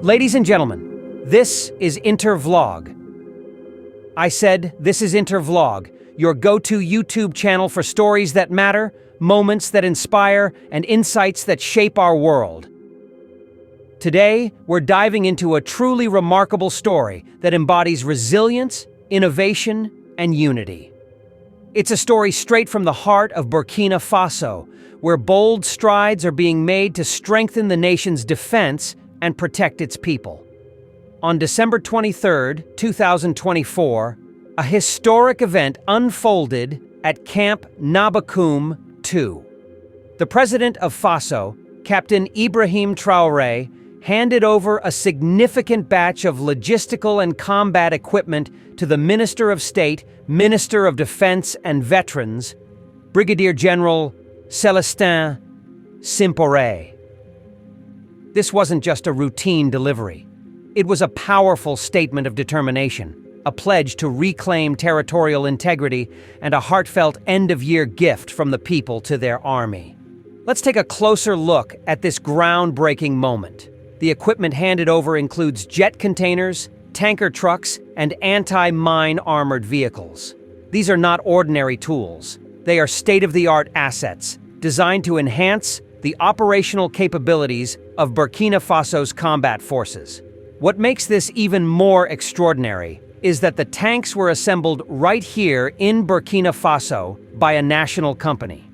Ladies and gentlemen, this is Intervlog. I said this is Intervlog, your go-to YouTube channel for stories that matter, moments that inspire, and insights that shape our world. Today, we're diving into a truly remarkable story that embodies resilience, innovation, and unity. It's a story straight from the heart of Burkina Faso, where bold strides are being made to strengthen the nation's defense and protect its people. On December 23, 2024, a historic event unfolded at Camp Nabakoum II. The president of Faso, Captain Ibrahim Traore, handed over a significant batch of logistical and combat equipment to the Minister of State, Minister of Defense and Veterans, Brigadier General Simpore. This wasn't just a routine delivery. It was a powerful statement of determination, a pledge to reclaim territorial integrity, and a heartfelt end-of-year gift from the people to their army. Let's take a closer look at this groundbreaking moment. The equipment handed over includes jet containers, tanker trucks, and anti-mine armored vehicles. These are not ordinary tools. They are state-of-the-art assets designed to enhance the operational capabilities of Burkina Faso's combat forces. What makes this even more extraordinary is that the tanks were assembled right here in Burkina Faso by a national company.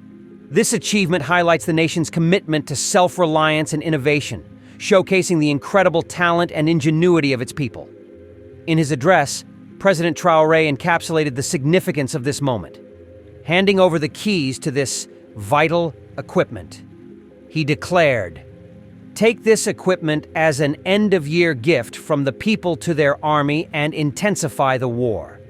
This achievement highlights the nation's commitment to self-reliance and innovation, showcasing the incredible talent and ingenuity of its people. In his address, President Traore encapsulated the significance of this moment. Handing over the keys to this vital equipment, he declared, "Take this equipment as an end-of-year gift from the people to their army and intensify the war."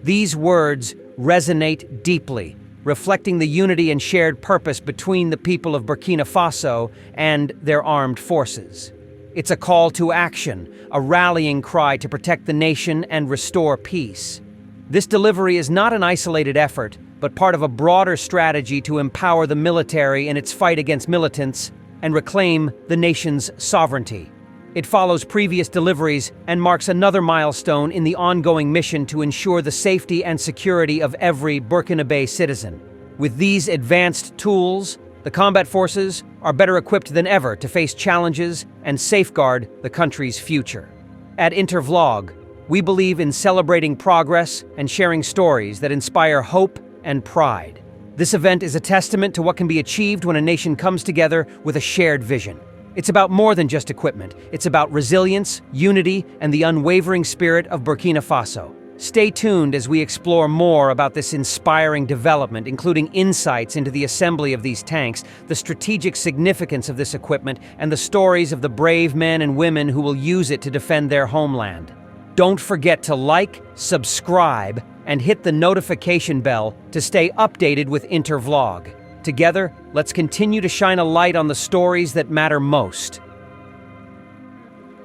These words resonate deeply, reflecting the unity and shared purpose between the people of Burkina Faso and their armed forces. It's a call to action, a rallying cry to protect the nation and restore peace. This delivery is not an isolated effort, but part of a broader strategy to empower the military in its fight against militants and reclaim the nation's sovereignty. It follows previous deliveries and marks another milestone in the ongoing mission to ensure the safety and security of every Burkinabe citizen. With these advanced tools, the combat forces are better equipped than ever to face challenges and safeguard the country's future. At Intervlog, we believe in celebrating progress and sharing stories that inspire hope and pride. This event is a testament to what can be achieved when a nation comes together with a shared vision. It's about more than just equipment. It's about resilience, unity, and the unwavering spirit of Burkina Faso. Stay tuned as we explore more about this inspiring development, including insights into the assembly of these tanks, the strategic significance of this equipment, and the stories of the brave men and women who will use it to defend their homeland. Don't forget to like, subscribe, and hit the notification bell to stay updated with Intervlog. Together, let's continue to shine a light on the stories that matter most.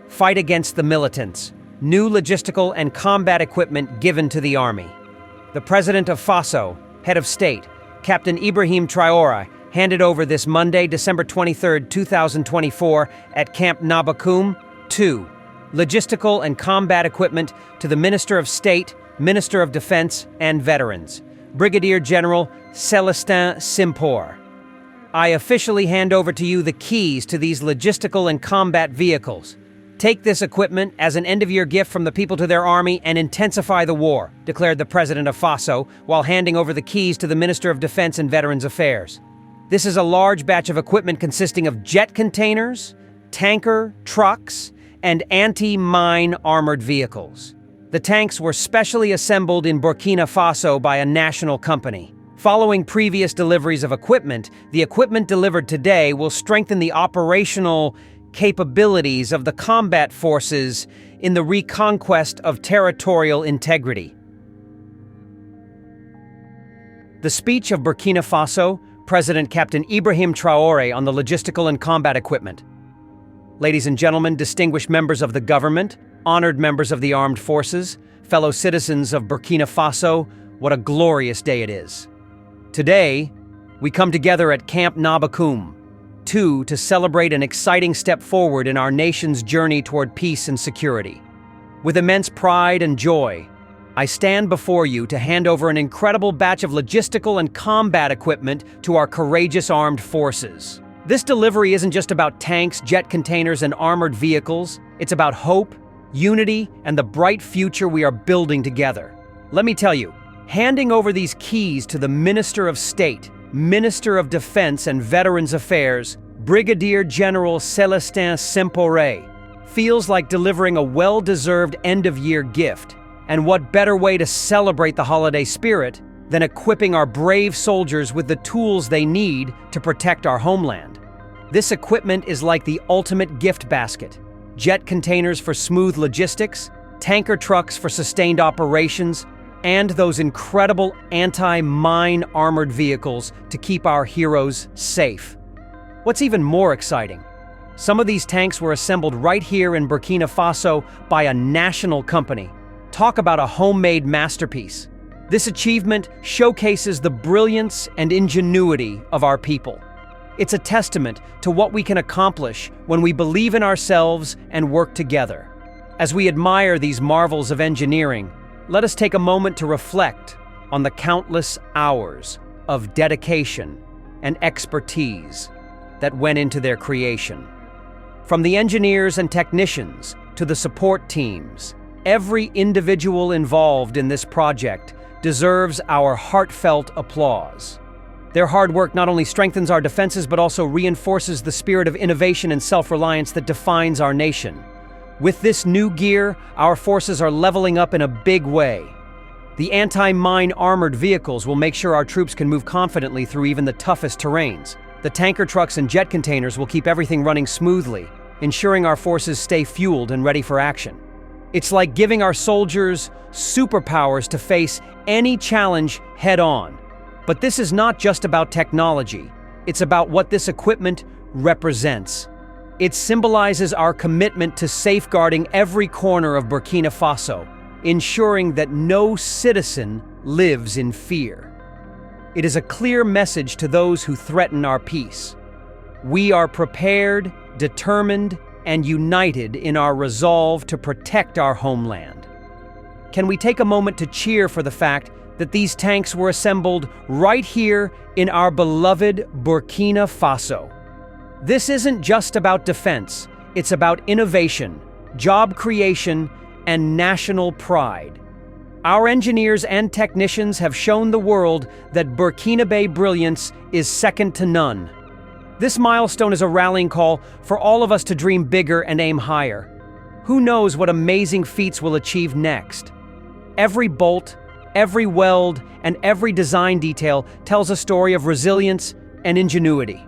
Fight against the militants. New logistical and combat equipment given to the army. The President of Faso, Head of State, Captain Ibrahim Traore, handed over this Monday, December 23, 2024, at Camp Nabakoum II, logistical and combat equipment to the Minister of State, Minister of Defense and Veterans, Brigadier General Simpore. I officially hand over to you the keys to these logistical and combat vehicles. Take this equipment as an end-of-year gift from the people to their army and intensify the war, declared the President of Faso, while handing over the keys to the Minister of Defense and Veterans Affairs. This is a large batch of equipment consisting of jet containers, tanker, trucks, and anti-mine armored vehicles. The tanks were specially assembled in Burkina Faso by a national company. Following previous deliveries of equipment, the equipment delivered today will strengthen the operational capabilities of the combat forces in the reconquest of territorial integrity. The speech of Burkina Faso, President Captain Ibrahim Traore on the logistical and combat equipment. Ladies and gentlemen, distinguished members of the government, honored members of the armed forces, fellow citizens of Burkina Faso, what a glorious day it is. Today, we come together at Camp Nabakoum, Two, to celebrate an exciting step forward in our nation's journey toward peace and security. With immense pride and joy, I stand before you to hand over an incredible batch of logistical and combat equipment to our courageous armed forces. This delivery isn't just about tanks, jet containers, and armored vehicles. It's about hope, unity, and the bright future we are building together. Let me tell you, handing over these keys to the Minister of State, Minister of Defense and Veterans Affairs, Brigadier General Celestin Sempore, feels like delivering a well-deserved end-of-year gift. And what better way to celebrate the holiday spirit than equipping our brave soldiers with the tools they need to protect our homeland? This equipment is like the ultimate gift basket. Jet containers for smooth logistics, tanker trucks for sustained operations, and those incredible anti-mine armored vehicles to keep our heroes safe. What's even more exciting, some of these tanks were assembled right here in Burkina Faso by a national company. Talk about a homemade masterpiece. This achievement showcases the brilliance and ingenuity of our people. It's a testament to what we can accomplish when we believe in ourselves and work together. As we admire these marvels of engineering, let us take a moment to reflect on the countless hours of dedication and expertise that went into their creation. From the engineers and technicians to the support teams, every individual involved in this project deserves our heartfelt applause. Their hard work not only strengthens our defenses but also reinforces the spirit of innovation and self-reliance that defines our nation. With this new gear, our forces are leveling up in a big way. The anti-mine armored vehicles will make sure our troops can move confidently through even the toughest terrains. The tanker trucks and jet containers will keep everything running smoothly, ensuring our forces stay fueled and ready for action. It's like giving our soldiers superpowers to face any challenge head-on. But this is not just about technology. It's about what this equipment represents. It symbolizes our commitment to safeguarding every corner of Burkina Faso, ensuring that no citizen lives in fear. It is a clear message to those who threaten our peace. We are prepared, determined, and united in our resolve to protect our homeland. Can we take a moment to cheer for the fact that these tanks were assembled right here in our beloved Burkina Faso? This isn't just about defense, it's about innovation, job creation, and national pride. Our engineers and technicians have shown the world that Burkinabe brilliance is second to none. This milestone is a rallying call for all of us to dream bigger and aim higher. Who knows what amazing feats we'll achieve next? Every bolt, every weld, and every design detail tells a story of resilience and ingenuity.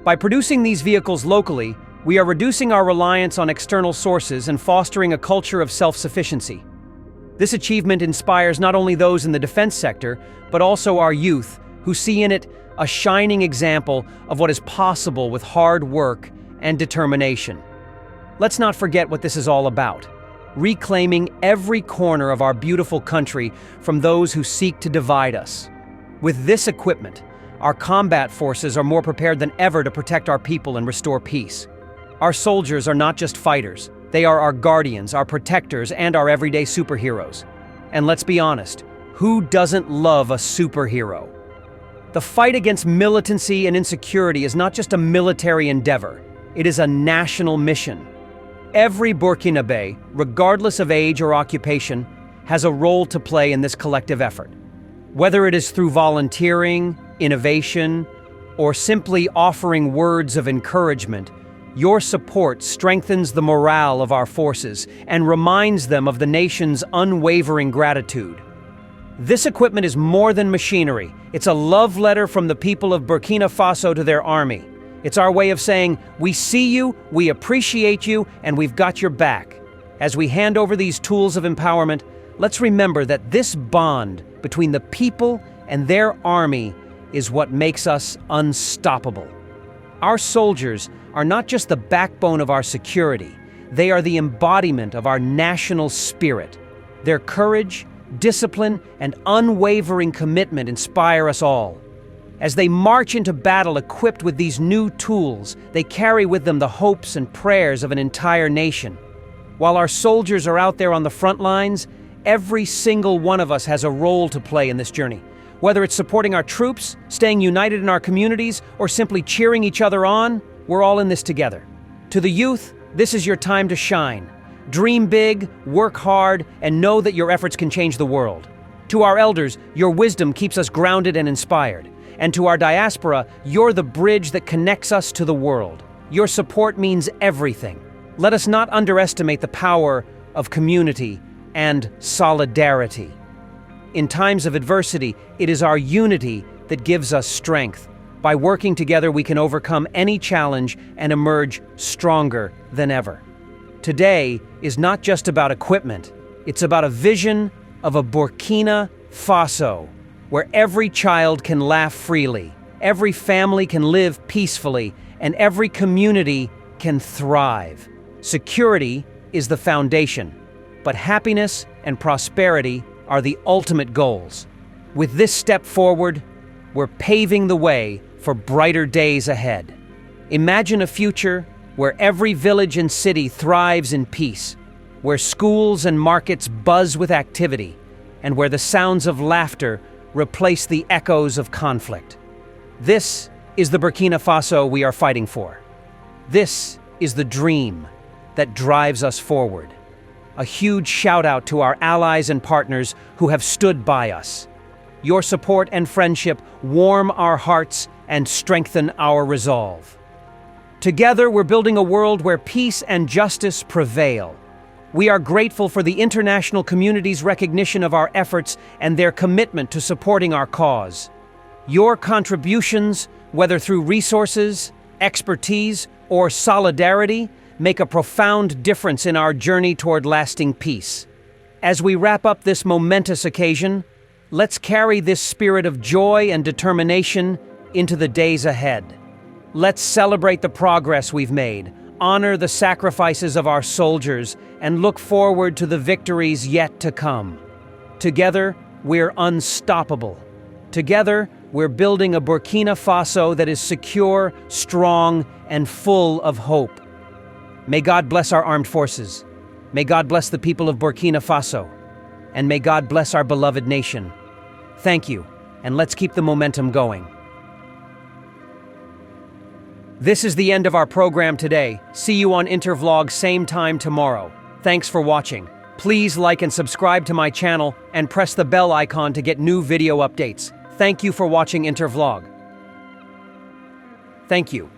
By producing these vehicles locally, we are reducing our reliance on external sources and fostering a culture of self-sufficiency. This achievement inspires not only those in the defense sector, but also our youth, who see in it a shining example of what is possible with hard work and determination. Let's not forget what this is all about: reclaiming every corner of our beautiful country from those who seek to divide us. With this equipment, our combat forces are more prepared than ever to protect our people and restore peace. Our soldiers are not just fighters, they are our guardians, our protectors, and our everyday superheroes. And let's be honest, who doesn't love a superhero? The fight against militancy and insecurity is not just a military endeavor, it is a national mission. Every Burkinabe, regardless of age or occupation, has a role to play in this collective effort. Whether it is through volunteering, innovation, or simply offering words of encouragement, your support strengthens the morale of our forces and reminds them of the nation's unwavering gratitude. This equipment is more than machinery. It's a love letter from the people of Burkina Faso to their army. It's our way of saying, we see you, we appreciate you, and we've got your back. As we hand over these tools of empowerment, let's remember that this bond between the people and their army is what makes us unstoppable. Our soldiers are not just the backbone of our security, they are the embodiment of our national spirit. Their courage, discipline, and unwavering commitment inspire us all. As they march into battle equipped with these new tools, they carry with them the hopes and prayers of an entire nation. While our soldiers are out there on the front lines, every single one of us has a role to play in this journey. Whether it's supporting our troops, staying united in our communities, or simply cheering each other on, we're all in this together. To the youth, this is your time to shine. Dream big, work hard, and know that your efforts can change the world. To our elders, your wisdom keeps us grounded and inspired. And to our diaspora, you're the bridge that connects us to the world. Your support means everything. Let us not underestimate the power of community and solidarity. In times of adversity, it is our unity that gives us strength. By working together, we can overcome any challenge and emerge stronger than ever. Today is not just about equipment, it's about a vision of a Burkina Faso, where every child can laugh freely, every family can live peacefully, and every community can thrive. Security is the foundation, but happiness and prosperity are the ultimate goals. With this step forward, we're paving the way for brighter days ahead. Imagine a future where every village and city thrives in peace, where schools and markets buzz with activity, and where the sounds of laughter replace the echoes of conflict. This is the Burkina Faso we are fighting for. This is the dream that drives us forward. A huge shout out to our allies and partners who have stood by us. Your support and friendship warm our hearts and strengthen our resolve. Together, we're building a world where peace and justice prevail. We are grateful for the international community's recognition of our efforts and their commitment to supporting our cause. Your contributions, whether through resources, expertise, or solidarity, make a profound difference in our journey toward lasting peace. As we wrap up this momentous occasion, let's carry this spirit of joy and determination into the days ahead. Let's celebrate the progress we've made, honor the sacrifices of our soldiers, and look forward to the victories yet to come. Together, we're unstoppable. Together, we're building a Burkina Faso that is secure, strong, and full of hope. May God bless our armed forces. May God bless the people of Burkina Faso. And may God bless our beloved nation. Thank you, and let's keep the momentum going. This is the end of our program today. See you on Intervlog same time tomorrow. Thanks for watching. Please like and subscribe to my channel and press the bell icon to get new video updates. Thank you for watching Intervlog. Thank you.